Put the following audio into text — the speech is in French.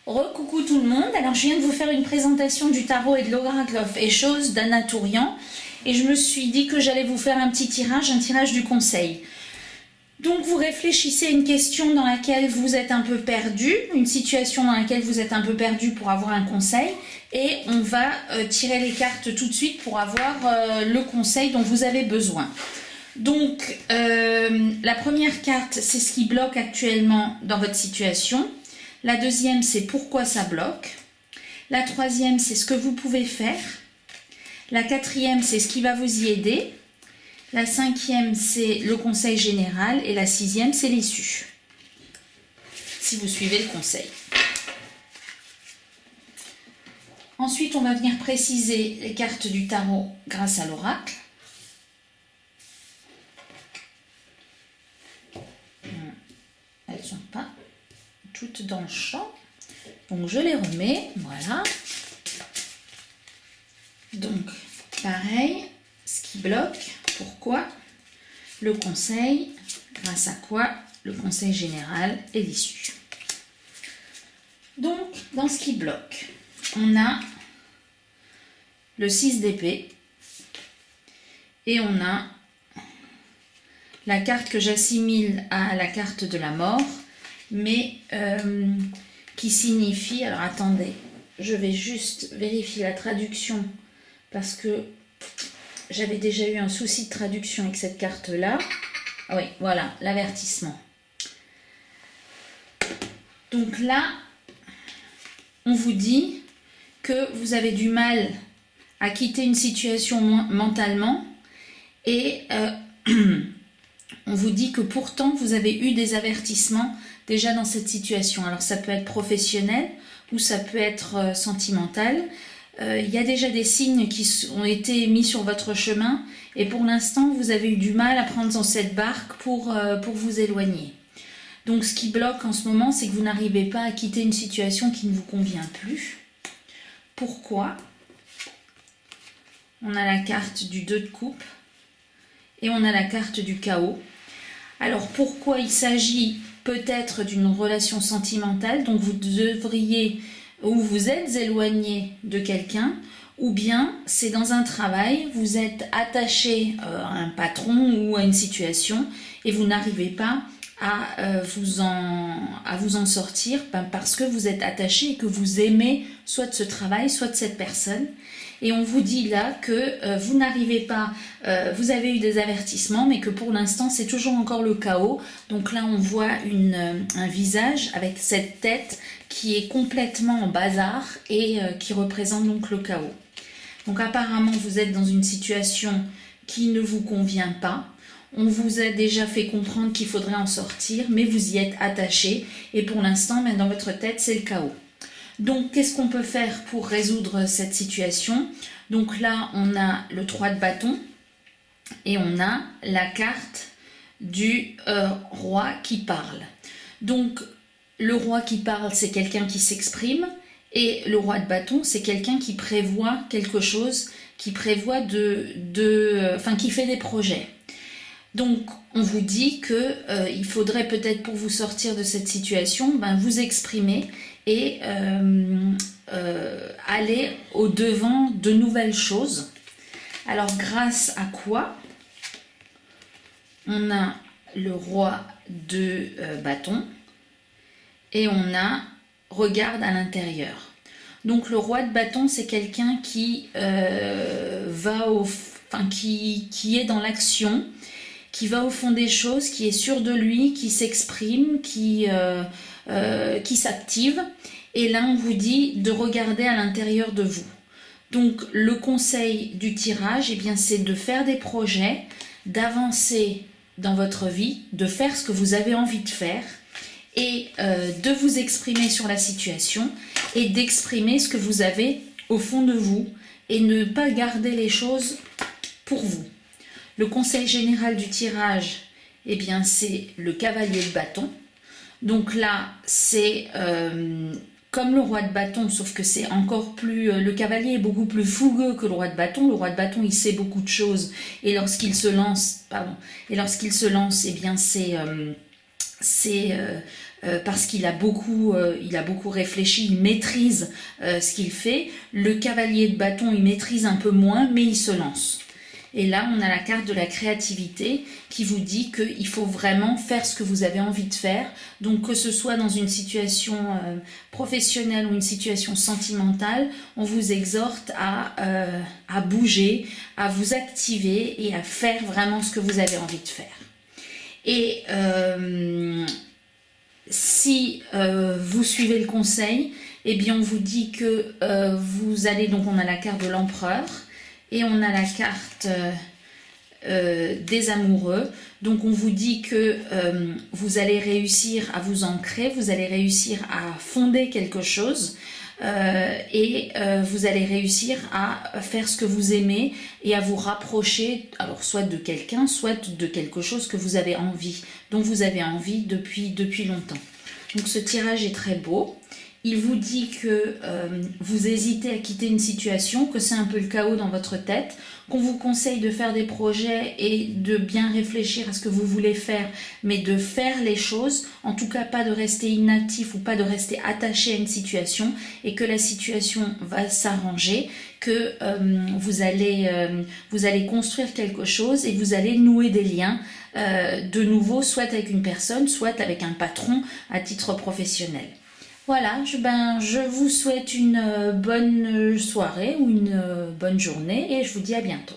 Recoucou tout le monde, alors je viens de vous faire une présentation du tarot et de l'oracle of Échos d'Anna Tourian et je me suis dit que j'allais vous faire un petit tirage, un tirage du conseil. Donc vous réfléchissez à une question dans laquelle vous êtes un peu perdu, une situation dans laquelle vous êtes un peu perdu pour avoir un conseil et on va tirer les cartes tout de suite pour avoir le conseil dont vous avez besoin. Donc la première carte, c'est ce qui bloque actuellement dans votre situation. La deuxième, c'est pourquoi ça bloque. La troisième, c'est ce que vous pouvez faire. La quatrième, c'est ce qui va vous y aider. La cinquième, c'est le conseil général. Et la sixième, c'est l'issue. Si vous suivez le conseil. Ensuite, on va venir préciser les cartes du tarot grâce à l'oracle. Elles ne sont pas toutes dans le champ. Donc, je les remets. Voilà. Donc, pareil, ce qui bloque, pourquoi, le conseil, grâce à quoi, le conseil général et l'issue. Donc, dans ce qui bloque, on a le 6 d'épée et on a la carte que j'assimile à la carte de la mort, mais qui signifie, alors attendez, je vais juste vérifier la traduction parce que j'avais déjà eu un souci de traduction avec cette carte-là. Ah oui, voilà, l'avertissement. Donc là, on vous dit que vous avez du mal à quitter une situation mentalement et on vous dit que pourtant vous avez eu des avertissements déjà dans cette situation. Alors ça peut être professionnel ou ça peut être sentimental. Il y a déjà des signes qui ont été mis sur votre chemin et pour l'instant vous avez eu du mal à prendre dans cette barque pour vous éloigner. Donc ce qui bloque en ce moment, c'est que vous n'arrivez pas à quitter une situation qui ne vous convient plus. Pourquoi? On a la carte du 2 de coupe et on a la carte du chaos. Alors pourquoi? Il s'agit peut-être d'une relation sentimentale, donc vous devriez ou vous êtes éloigné de quelqu'un, ou bien c'est dans un travail, vous êtes attaché à un patron ou à une situation et vous n'arrivez pas à vous en sortir parce que vous êtes attaché et que vous aimez soit de ce travail, soit de cette personne. Et on vous dit là que vous n'arrivez pas, vous avez eu des avertissements, mais que pour l'instant, c'est toujours encore le chaos. Donc là, on voit un visage avec cette tête qui est complètement en bazar et qui représente donc le chaos. Donc apparemment, vous êtes dans une situation qui ne vous convient pas. On vous a déjà fait comprendre qu'il faudrait en sortir, mais vous y êtes attaché. Et pour l'instant, dans votre tête, c'est le chaos. Donc, qu'est-ce qu'on peut faire pour résoudre cette situation? Donc là, on a le 3 de bâton et on a la carte du roi qui parle. Donc, le roi qui parle, c'est quelqu'un qui s'exprime et le roi de bâton, c'est quelqu'un qui prévoit quelque chose, qui prévoit qui fait des projets. Donc, on vous dit qu'il faudrait peut-être pour vous sortir de cette situation, vous exprimer et aller au-devant de nouvelles choses. Alors, grâce à quoi? On a le roi de bâton et on a regarde à l'intérieur. Donc, le roi de bâton, c'est quelqu'un qui qui est dans l'action, qui va au fond des choses, qui est sûr de lui, qui s'exprime, qui s'active. Et là, on vous dit de regarder à l'intérieur de vous. Donc, le conseil du tirage, c'est de faire des projets, d'avancer dans votre vie, de faire ce que vous avez envie de faire et de vous exprimer sur la situation et d'exprimer ce que vous avez au fond de vous et ne pas garder les choses pour vous. Le conseil général du tirage, c'est le cavalier de bâton. Donc là, c'est comme le roi de bâton, sauf que c'est encore plus... le cavalier est beaucoup plus fougueux que le roi de bâton. Le roi de bâton, il sait beaucoup de choses. Et lorsqu'il se lance, c'est parce qu'il a beaucoup réfléchi, il maîtrise ce qu'il fait. Le cavalier de bâton, il maîtrise un peu moins, mais il se lance. Et là, on a la carte de la créativité qui vous dit qu'il faut vraiment faire ce que vous avez envie de faire. Donc, que ce soit dans une situation professionnelle ou une situation sentimentale, on vous exhorte à bouger, à vous activer et à faire vraiment ce que vous avez envie de faire. Et si vous suivez le conseil, eh bien, on vous dit que vous allez... Donc, on a la carte de l'empereur. Et on a la carte des amoureux. Donc on vous dit que vous allez réussir à vous ancrer, vous allez réussir à fonder quelque chose et vous allez réussir à faire ce que vous aimez et à vous rapprocher, alors soit de quelqu'un, soit de quelque chose que vous avez envie, dont vous avez envie depuis longtemps. Donc ce tirage est très beau. Il vous dit que vous hésitez à quitter une situation, que c'est un peu le chaos dans votre tête, qu'on vous conseille de faire des projets et de bien réfléchir à ce que vous voulez faire, mais de faire les choses, en tout cas pas de rester inactif ou pas de rester attaché à une situation, et que la situation va s'arranger, que vous allez construire quelque chose et vous allez nouer des liens de nouveau, soit avec une personne, soit avec un patron à titre professionnel. Voilà, je vous souhaite une bonne soirée ou une bonne journée et je vous dis à bientôt.